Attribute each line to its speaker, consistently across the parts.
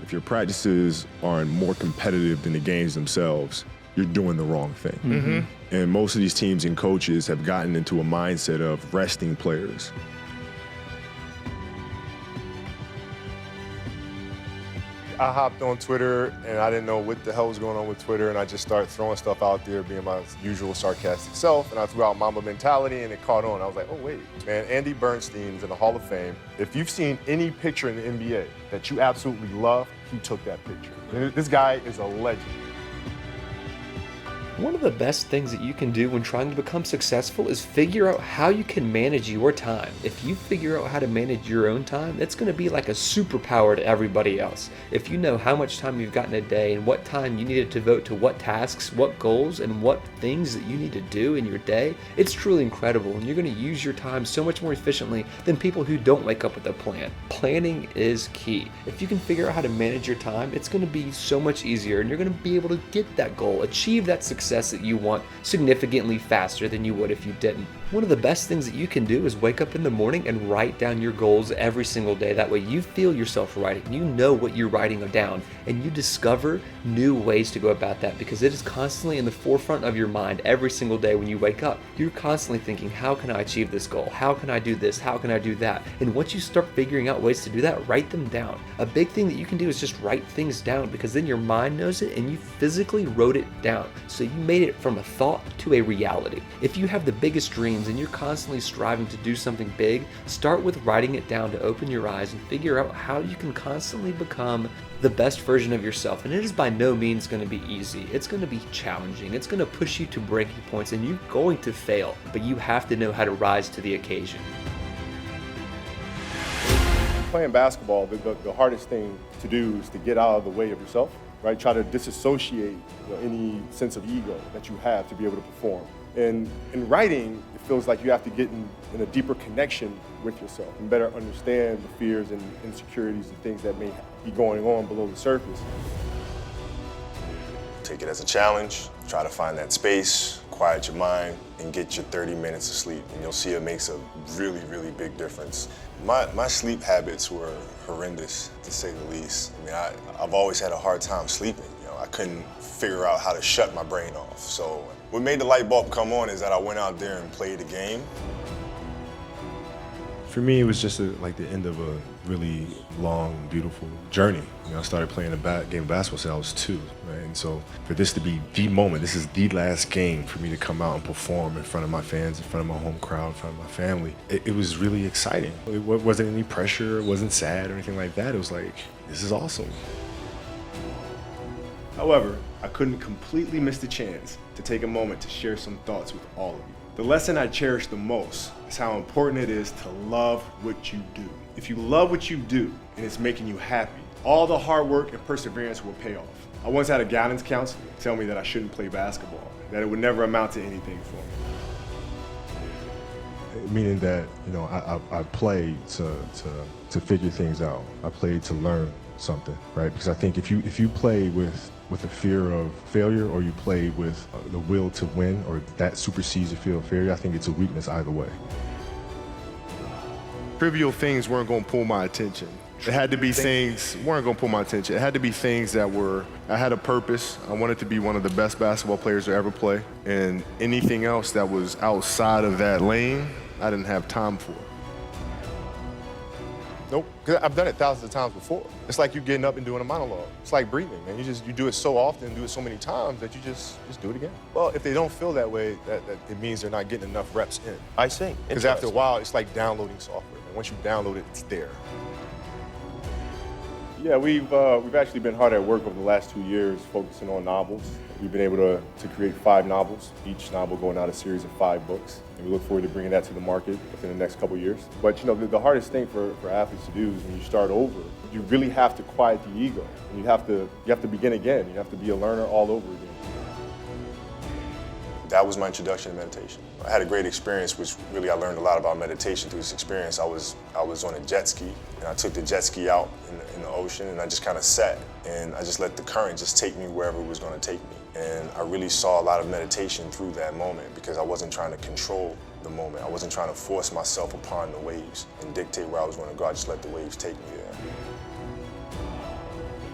Speaker 1: If your practices aren't more competitive than the games themselves, you're doing the wrong thing.
Speaker 2: Mm-hmm.
Speaker 1: And most of these teams and coaches have gotten into a mindset of resting players.
Speaker 3: I hopped on Twitter and I didn't know what the hell was going on with Twitter, and I just started throwing stuff out there, being my usual sarcastic self, and I threw out Mamba mentality and it caught on. I was like, oh wait, man, Andy Bernstein's in the Hall of Fame. If you've seen any picture in the NBA that you absolutely love, he took that picture. This guy is a legend.
Speaker 2: One of the best things that you can do when trying to become successful is figure out how you can manage your time. If you figure out how to manage your own time, it's going to be like a superpower to everybody else. If you know how much time you've got in a day and what time you need to devote to what tasks, what goals, and what things that you need to do in your day, it's truly incredible, and you're going to use your time so much more efficiently than people who don't wake up with a plan. Planning is key. If you can figure out how to manage your time, it's going to be so much easier, and you're going to be able to get that goal, achieve that success that you want significantly faster than you would if you didn't. One of the best things that you can do is wake up in the morning and write down your goals every single day. That way you feel yourself writing, you know what you're writing down, and you discover new ways to go about that, because it is constantly in the forefront of your mind every single day when you wake up. You're constantly thinking, how can I achieve this goal? How can I do this? How can I do that? And once you start figuring out ways to do that, write them down. A big thing that you can do is just write things down, because then your mind knows it and you physically wrote it down. So you made it from a thought to a reality. If you have the biggest dreams and you're constantly striving to do something big, start with writing it down to open your eyes and figure out how you can constantly become the best version of yourself. And it is by no means going to be easy. It's going to be challenging. It's going to push you to breaking points, and you're going to fail, but you have to know how to rise to the occasion.
Speaker 3: Playing basketball, the hardest thing to do is to get out of the way of yourself, right? Try to disassociate any sense of ego that you have to be able to perform. And in writing, it feels like you have to get in a deeper connection with yourself and better understand the fears and insecurities and things that may be going on below the surface.
Speaker 4: Take it as a challenge, try to find that space, quiet your mind, and get your 30 minutes of sleep. And you'll see it makes a really, really big difference. My sleep habits were horrendous, to say the least. I mean, I've always had a hard time sleeping. I couldn't figure out how to shut my brain off. So what made the light bulb come on is that I went out there and played a game.
Speaker 1: For me, it was just like the end of a really long, beautiful journey. I started playing a game of basketball since I was 2, right? And so for this to be the moment, this is the last game for me to come out and perform in front of my fans, in front of my home crowd, in front of my family, it was really exciting. It wasn't any pressure, it wasn't sad or anything like that. It was like, this is awesome. However, I couldn't completely miss the chance to take a moment to share some thoughts with all of you. The lesson I cherish the most is how important it is to love what you do. If you love what you do and it's making you happy, all the hard work and perseverance will pay off. I once had a guidance counselor tell me that I shouldn't play basketball, that it would never amount to anything for me. Meaning that, I played to figure things out. I played to learn something, right? Because I think if you play with a fear of failure, or you play with the will to win, or that supersedes the fear of failure, I think it's a weakness either way. Trivial things weren't going to pull my attention. It had to be things weren't going to pull my attention. It had to be things that I had a purpose. I wanted to be one of the best basketball players to ever play. And anything else that was outside of that lane, I didn't have time for.
Speaker 3: Nope, because I've done it thousands of times before. It's like you getting up and doing a monologue. It's like breathing, man. You do it so often, do it so many times that you just do it again. Well, if they don't feel that way, that it means they're not getting enough reps in.
Speaker 5: I see.
Speaker 3: Because after a while, it's like downloading software. And once you download it, it's there. Yeah, we've actually been hard at work over the last 2 years focusing on novels. We've been able to create 5 novels, each novel going out a series of 5 books. And we look forward to bringing that to the market within the next couple of years. But the hardest thing for athletes to do is when you start over, you really have to quiet the ego. And you have to begin again. You have to be a learner all over again.
Speaker 4: That was my introduction to meditation. I had a great experience, which really I learned a lot about meditation through this experience. I was on a jet ski, and I took the jet ski out in the ocean, and I just kind of sat, and I just let the current just take me wherever it was going to take me. And I really saw a lot of meditation through that moment, because I wasn't trying to control the moment. I wasn't trying to force myself upon the waves and dictate where I was going to go. I just let the waves take me there.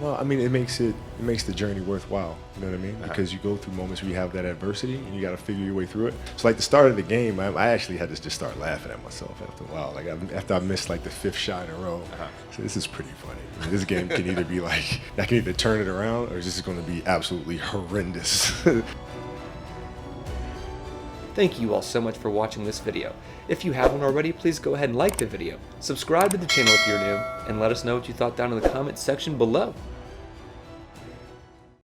Speaker 1: Well, I mean, it makes the journey worthwhile. You know what I mean? Because you go through moments where you have that adversity and you got to figure your way through it. So like the start of the game, I actually had to just start laughing at myself after a while. Like after I missed like the 5th shot in a row, so this is pretty funny. I mean, this game can either be like I can either turn it around or this is going to be absolutely horrendous.
Speaker 2: Thank you all so much for watching this video. If you haven't already, please go ahead and like the video, subscribe to the channel if you're new, and let us know what you thought down in the comments section below.